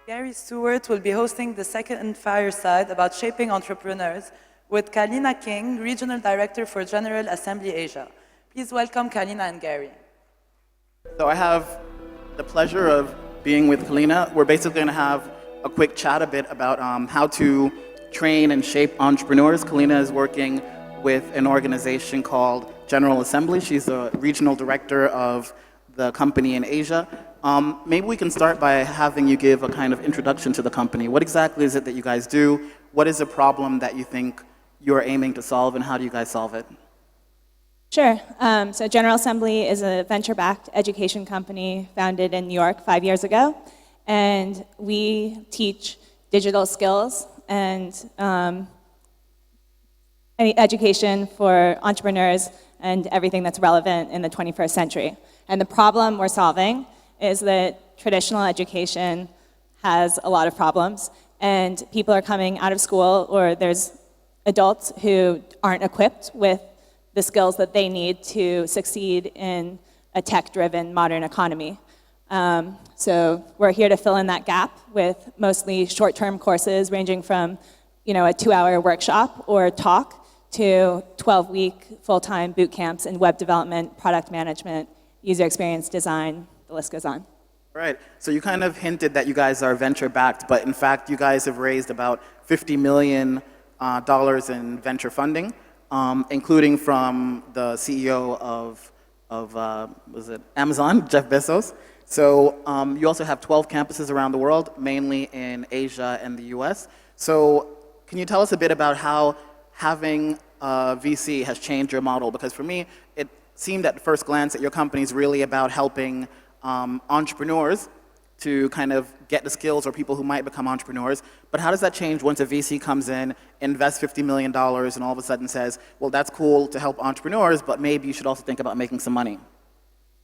Gary Stewart will be hosting the second Fireside about shaping entrepreneurs with Kalina King, Regional Director for General Assembly Asia. Please welcome Kalina and Gary. So I have the pleasure of being with Kalina. We're basically going to have a quick chat a bit about how to train and shape entrepreneurs. Kalina is working with an organization called General Assembly. She's the regional director of the company in Asia. Maybe we can start by having you give a kind of introduction to the company. What exactly is it that you guys do? What is the problem that you think you're aiming to solve, and how do you guys solve it? Sure. So General Assembly is a venture-backed education company founded in New York 5 years ago. And we teach digital skills and education for entrepreneurs and everything that's relevant in the 21st century. And the problem we're solving is that traditional education has a lot of problems, and people are coming out of school, or there's adults who aren't equipped with the skills that they need to succeed in a tech-driven modern economy. So we're here to fill in that gap with mostly short-term courses ranging from a 2-hour workshop or talk to 12-week full-time boot camps in web development, product management, user experience design, the list goes on. Right. So you kind of hinted that you guys are venture-backed, but in fact you guys have raised about $50 million in venture funding, including from the CEO of was it Amazon, Jeff Bezos. So you also have 12 campuses around the world, mainly in Asia and the US. So can you tell us a bit about how having a VC has changed your model? Because for me, it seemed at first glance that your company is really about helping entrepreneurs to kind of get the skills, or people who might become entrepreneurs. But how does that change once a VC comes in, invests $50 million, and all of a sudden says, well, that's cool to help entrepreneurs, but maybe you should also think about making some money?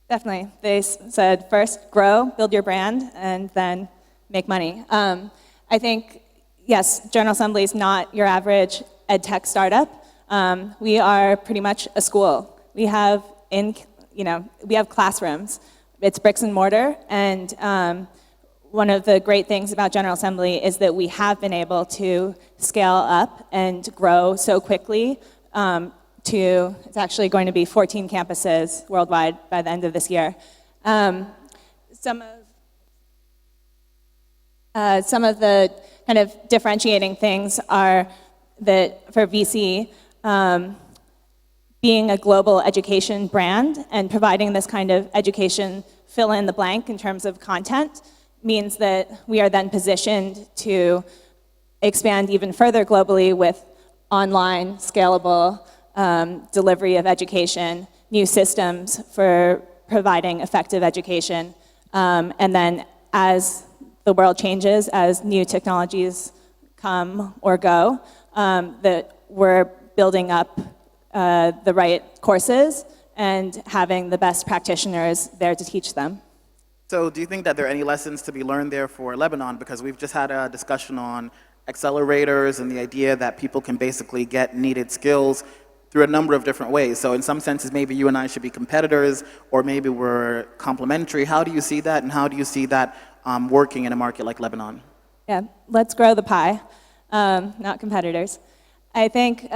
Definitely. They said first grow, build your brand, and then make money. I think, yes, General Assembly is not your average ed tech startup. We are pretty much a school. We have classrooms. It's bricks and mortar, and one of the great things about General Assembly is that we have been able to scale up and grow so quickly it's actually going to be 14 campuses worldwide by the end of this year. Some of the kind of differentiating things are that for VC, being a global education brand and providing this kind of education fill in the blank in terms of content means that we are then positioned to expand even further globally with online, scalable delivery of education, new systems for providing effective education, and then as the world changes, as new technologies come or go, that we're building up the right courses and having the best practitioners there to teach them. So do you think that there are any lessons to be learned there for Lebanon? Because we've just had a discussion on accelerators and the idea that people can basically get needed skills through a number of different ways. So in some senses, maybe you and I should be competitors, or maybe we're complementary. How do you see that, and how do you see that working in a market like Lebanon? Yeah, let's grow the pie, not competitors. I think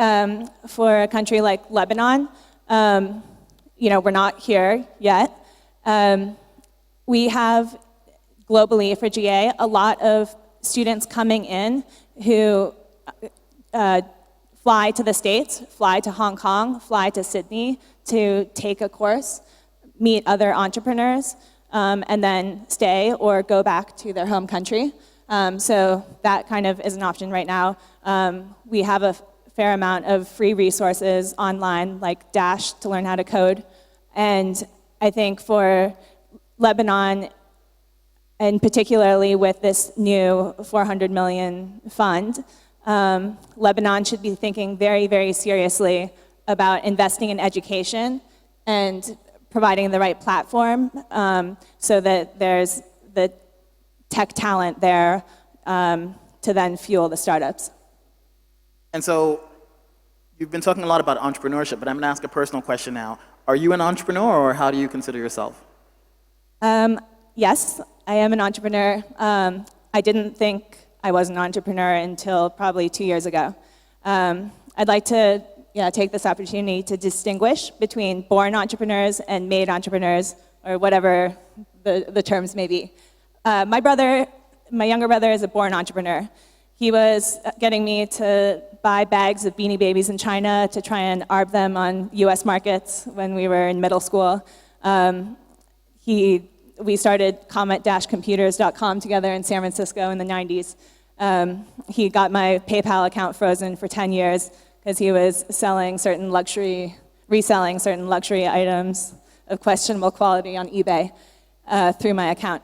for a country like Lebanon, we're not here yet. We have globally for GA a lot of students coming in who fly to the States, fly to Hong Kong, fly to Sydney to take a course, meet other entrepreneurs, and then stay or go back to their home country. So that kind of is an option right now. We have a fair amount of free resources online, like Dash to learn how to code. And I think for Lebanon, and particularly with this new $400 million fund, Lebanon should be thinking very, very seriously about investing in education and providing the right platform so that there's the tech talent there to then fuel the startups. And so you've been talking a lot about entrepreneurship, but I'm going to ask a personal question now. Are you an entrepreneur, or how do you consider yourself? Yes, I am an entrepreneur. I didn't think I was an entrepreneur until probably 2 years ago. I'd like to take this opportunity to distinguish between born entrepreneurs and made entrepreneurs, or whatever the terms may be. My younger brother is a born entrepreneur. He was getting me to buy bags of Beanie Babies in China to try and arb them on US markets when we were in middle school. We started comet-computers.com together in San Francisco in the 90s. He got my PayPal account frozen for 10 years because he was reselling certain luxury items of questionable quality on eBay through my account.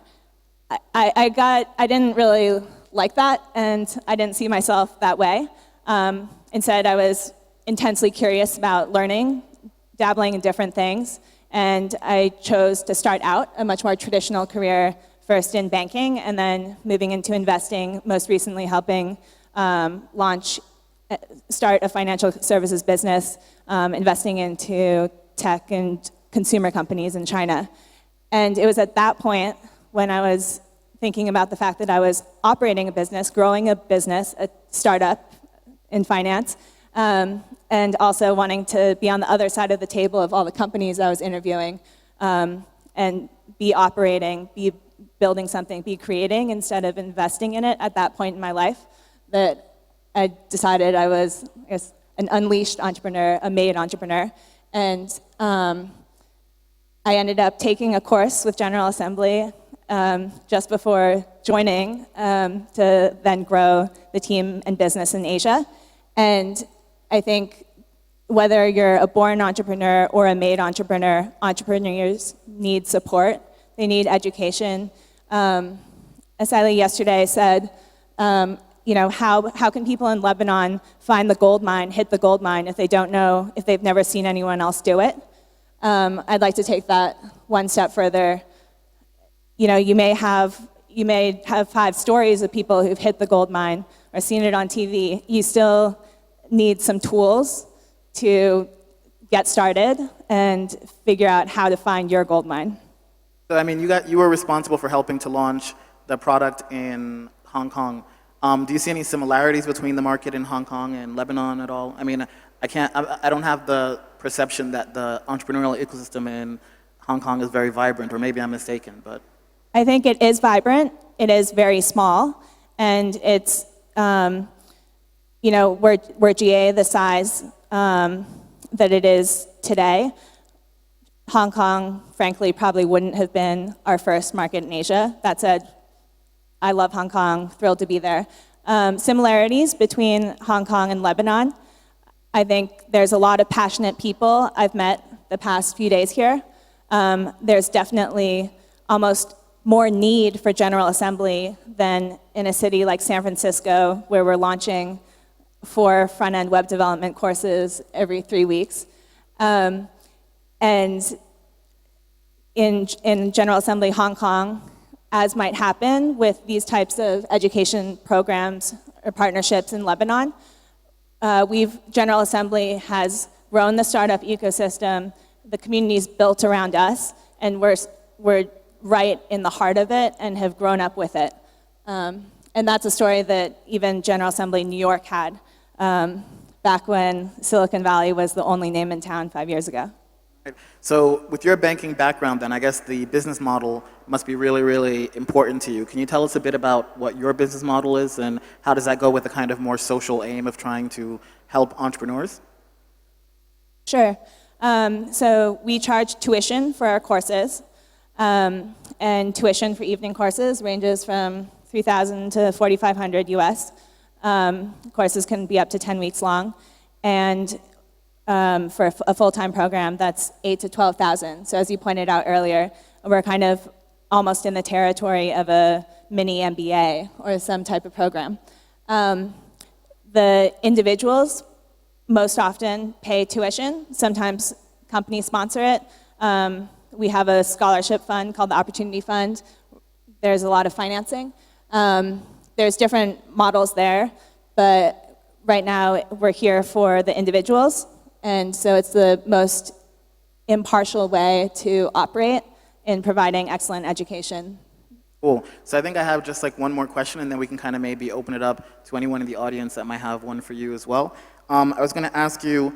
I didn't really like that, and I didn't see myself that way. Instead, I was intensely curious about learning, dabbling in different things, and I chose to start out a much more traditional career, first in banking, and then moving into investing, most recently helping start a financial services business, investing into tech and consumer companies in China. And it was at that point when I was thinking about the fact that I was operating a business, growing a business, a startup in finance, and also wanting to be on the other side of the table of all the companies I was interviewing, and be operating, be building something, be creating instead of investing in it at that point in my life, that I decided I was, an unleashed entrepreneur, a made entrepreneur. And I ended up taking a course with General Assembly just before joining to then grow the team and business in Asia. And I think whether you're a born entrepreneur or a made entrepreneur, entrepreneurs need support. They need education. Asali yesterday said, how can people in Lebanon find the gold mine, hit the gold mine, if they don't know, if they've never seen anyone else do it? I'd like to take that one step further. You may have 5 stories of people who've hit the gold mine or seen it on TV. You still need some tools to get started and figure out how to find your gold mine. So, you were responsible for helping to launch the product in Hong Kong. Do you see any similarities between the market in Hong Kong and Lebanon at all? I don't have the perception that the entrepreneurial ecosystem in Hong Kong is very vibrant, or maybe I'm mistaken, but. I think it is vibrant. It is very small, and it's, we're GA the size that it is today. Hong Kong, frankly, probably wouldn't have been our first market in Asia. That said, I love Hong Kong, thrilled to be there. Similarities between Hong Kong and Lebanon. I think there's a lot of passionate people I've met the past few days here. There's definitely almost more need for General Assembly than in a city like San Francisco, where we're launching 4 front-end web development courses every 3 weeks. And in General Assembly Hong Kong, as might happen with these types of education programs or partnerships in Lebanon, General Assembly has grown the startup ecosystem, the community's built around us, and we're right in the heart of it and have grown up with it. And that's a story that even General Assembly New York had back when Silicon Valley was the only name in town 5 years ago. So with your banking background then, I guess the business model must be really, really important to you. Can you tell us a bit about what your business model is, and how does that go with the kind of more social aim of trying to help entrepreneurs? Sure. So we charge tuition for our courses, and tuition for evening courses ranges from $3,000 to $4,500 US. Courses can be up to 10 weeks long, and for a full-time program, that's $8,000 to $12,000. So as you pointed out earlier, we're kind of almost in the territory of a mini MBA or some type of program. The individuals most often pay tuition. Sometimes companies sponsor it. We have a scholarship fund called the Opportunity Fund. There's a lot of financing. There's different models there, but right now we're here for the individuals. And so it's the most impartial way to operate in providing excellent education Cool. So I think I have just like one more question, and then we can kind of maybe open it up to anyone in the audience that might have one for you as well. I was going to ask you,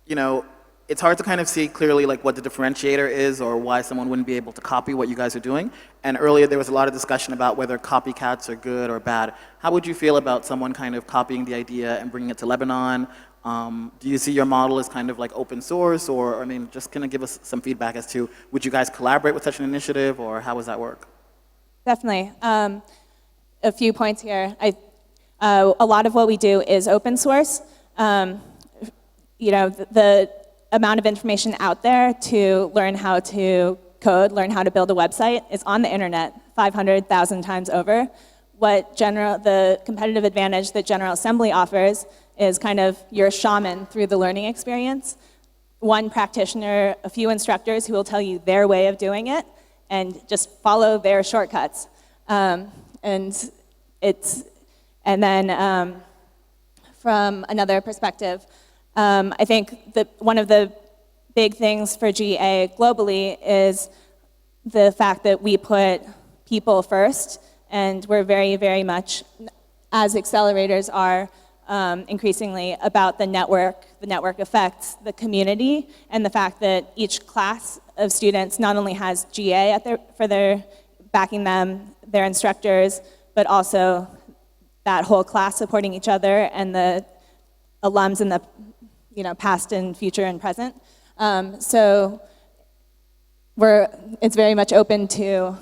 you know, it's hard to kind of see clearly like what the differentiator is or why someone wouldn't be able to copy what you guys are doing. And earlier there was a lot of discussion about whether copycats are good or bad. How would you feel about someone kind of copying the idea and bringing it to Lebanon? Do you see your model as kind of like open source, or I mean, just kind of give us some feedback as to would you guys collaborate with such an initiative, or how does that work? Definitely. A few points here. A lot of what we do is open source. You know, the amount of information out there to learn how to code, learn how to build a website is on the internet 500,000 times over. What the competitive advantage that General Assembly offers is kind of your shaman through the learning experience. One practitioner, a few instructors who will tell you their way of doing it, and just follow their shortcuts. And then from another perspective, I think that one of the big things for GA globally is the fact that we put people first, and we're very, very much, as accelerators are, increasingly about the network effects, the community, and the fact that each class of students not only has GA for their backing them, their instructors, but also that whole class supporting each other and the alums in the past and future and present. So it's very much open to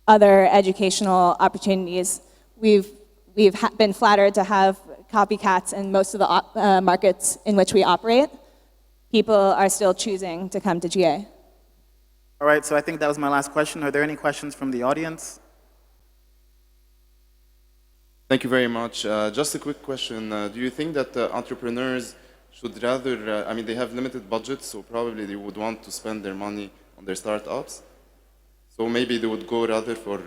other educational opportunities. We've been flattered to have copycats in most of the markets in which we operate. People are still choosing to come to GA. All right, so I think that was my last question. Are there any questions from the audience? Thank you very much. Just a quick question. Do you think that entrepreneurs should rather, I mean, they have limited budgets, so probably they would want to spend their money on their startups. So maybe they would go rather for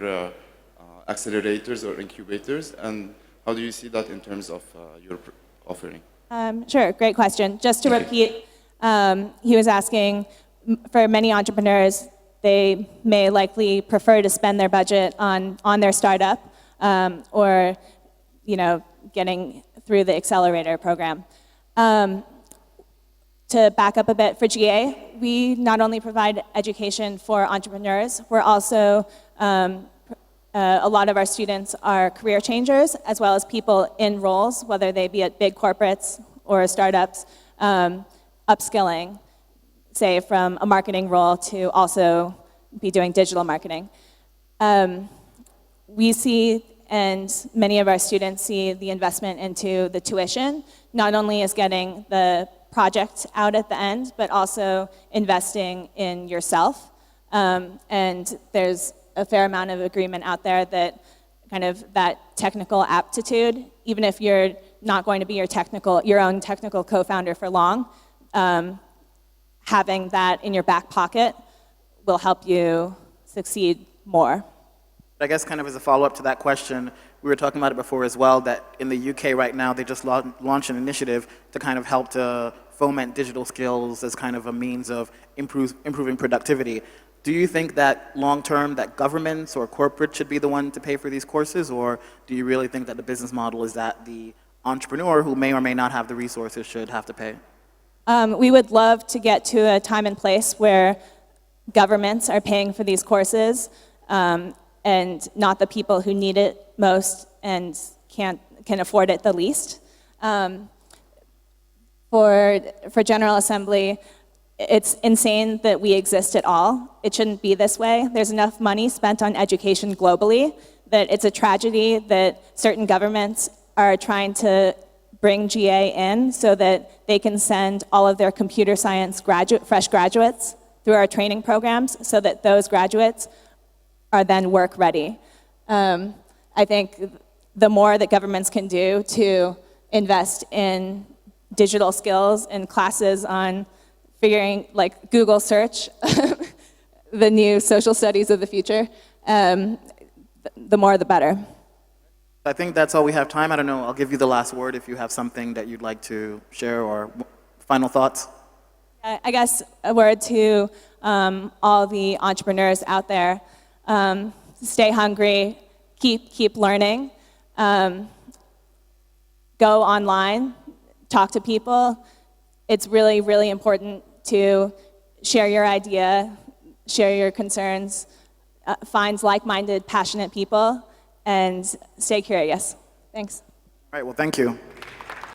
accelerators or incubators. And how do you see that in terms of your offering? Sure, great question. Just to repeat, he was asking, for many entrepreneurs, they may likely prefer to spend their budget on their startup or getting through the accelerator program. To back up a bit, for GA, we not only provide education for entrepreneurs, we're also, a lot of our students are career changers, as well as people in roles, whether they be at big corporates or startups, upskilling, say from a marketing role to also be doing digital marketing. We see, and many of our students see, the investment into the tuition, not only as getting the project out at the end, but also investing in yourself. And there's a fair amount of agreement out there that kind of that technical aptitude, even if you're not going to be your own technical co-founder for long, having that in your back pocket will help you succeed more. I guess kind of as a follow-up to that question, we were talking about it before as well, that in the UK right now, they just launched an initiative to kind of help to foment digital skills as kind of a means of improving productivity. Do you think that long-term that governments or corporate should be the one to pay for these courses, or do you really think that the business model is that the entrepreneur who may or may not have the resources should have to pay? We would love to get to a time and place where governments are paying for these courses and not the people who need it most and can afford it the least. For General Assembly, it's insane that we exist at all. It shouldn't be this way. There's enough money spent on education globally that it's a tragedy that certain governments are trying to bring GA in so that they can send all of their computer science fresh graduates through our training programs so that those graduates are then work ready. I think the more that governments can do to invest in digital skills and classes on figuring, like Google search, the new social studies of the future, the more the better. I think that's all we have time. I don't know, I'll give you the last word if you have something that you'd like to share or final thoughts. I guess a word to all the entrepreneurs out there. Stay hungry, keep learning. Go online, talk to people. It's really, really important to share your idea, share your concerns, find like-minded, passionate people, and stay curious. Thanks. All right, well, thank you.